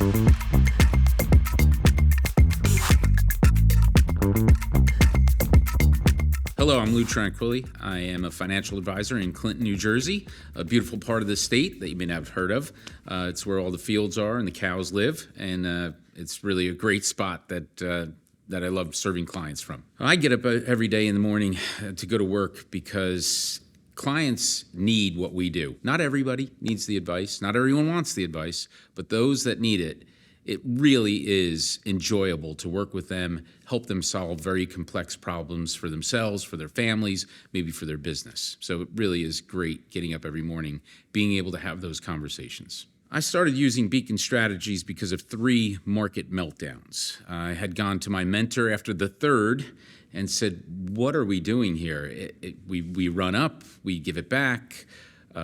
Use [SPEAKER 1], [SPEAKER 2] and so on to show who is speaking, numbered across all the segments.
[SPEAKER 1] Hello, I'm Lou Tranquilli. I am a financial advisor in Clinton, New Jersey, a beautiful part of the state that you may not have heard of. It's where all the fields are and the cows live, and it's really a great spot that I love serving clients from. I get up every day in the morning to go to work because clients need what we do. Not everybody needs the advice. Not everyone wants the advice, but those that need it, it really is enjoyable to work with them, help them solve very complex problems for themselves, for their families, maybe for their business. So it really is great getting up every morning, being able to have those conversations. I started using Beacon strategies because of 3 market meltdowns. I had gone to my mentor after the third and said, what are we doing here? We run up, we give it back.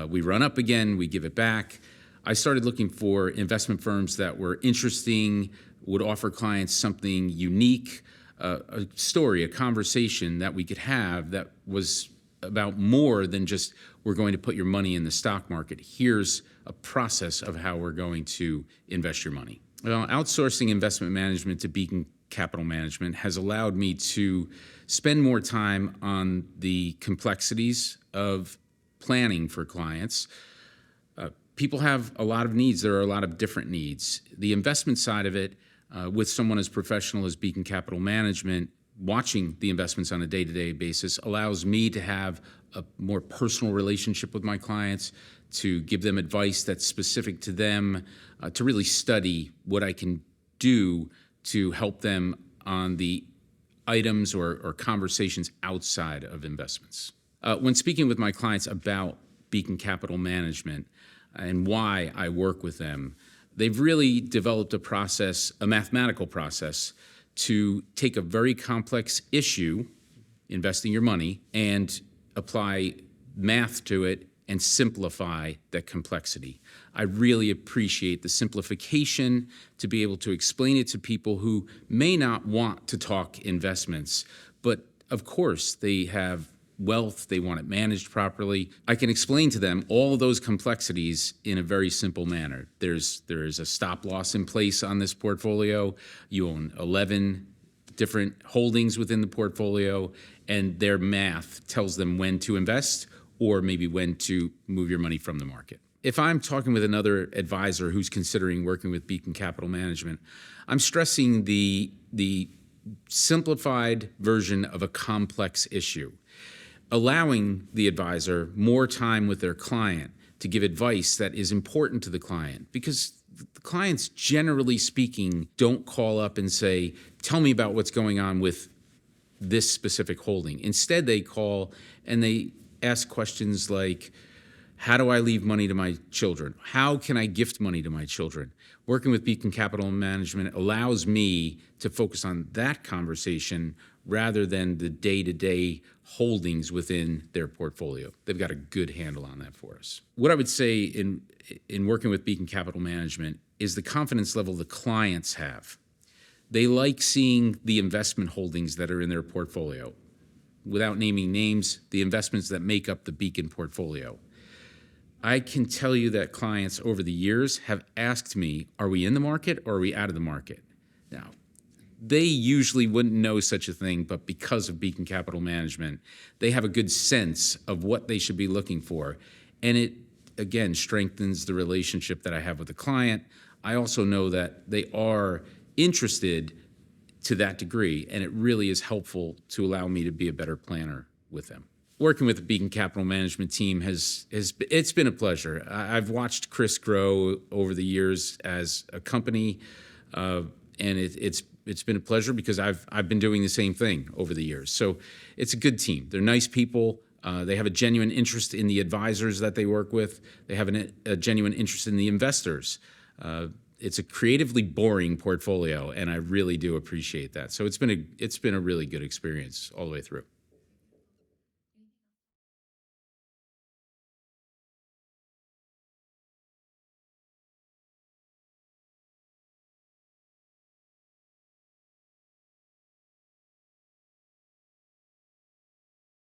[SPEAKER 1] We run up again, we give it back. I started looking for investment firms that were interesting, would offer clients something unique, a story, a conversation that we could have that was about more than just we're going to put your money in the stock market. Here's a process of how we're going to invest your money. Well, outsourcing investment management to Beacon Capital Management has allowed me to spend more time on the complexities of planning for clients. People have a lot of needs. There are a lot of different needs. The investment side of it, with someone as professional as Beacon Capital Management, watching the investments on a day-to-day basis allows me to have a more personal relationship with my clients, to give them advice that's specific to them, to really study what I can do to help them on the items or conversations outside of investments. When speaking with my clients about Beacon Capital Management and why I work with them, they've really developed a process, a mathematical process, to take a very complex issue, investing your money, and apply math to it and simplify that complexity. I really appreciate the simplification to be able to explain it to people who may not want to talk investments, but of course they have wealth, they want it managed properly. I can explain to them all of those complexities in a very simple manner. There is a stop loss in place on this portfolio. You own 11 different holdings within the portfolio, and their math tells them when to invest or maybe when to move your money from the market. If I'm talking with another advisor who's considering working with Beacon Capital Management, I'm stressing the simplified version of a complex issue, allowing the advisor more time with their client to give advice that is important to the client, because the clients, generally speaking, don't call up and say, tell me about what's going on with this specific holding. Instead, they call and they ask questions like, how do I leave money to my children? How can I gift money to my children? Working with Beacon Capital Management allows me to focus on that conversation rather than the day-to-day holdings within their portfolio. They've got a good handle on that for us. What I would say in working with Beacon Capital Management is the confidence level the clients have. They like seeing the investment holdings that are in their portfolio. Without naming names, the investments that make up the Beacon portfolio. I can tell you that clients over the years have asked me, are we in the market or are we out of the market? Now, they usually wouldn't know such a thing, but because of Beacon Capital Management, they have a good sense of what they should be looking for. And it, again, strengthens the relationship that I have with the client. I also know that they are interested to that degree, and it really is helpful to allow me to be a better planner with them. Working with the Beacon Capital Management team it's been a pleasure. I've watched Chris grow over the years as a company, and it's been a pleasure because I've been doing the same thing over the years. So it's a good team. They're nice people. They have a genuine interest in the advisors that they work with. They have a genuine interest in the investors. It's a creatively boring portfolio, and I really do appreciate that. So it's been a really good experience all the way through.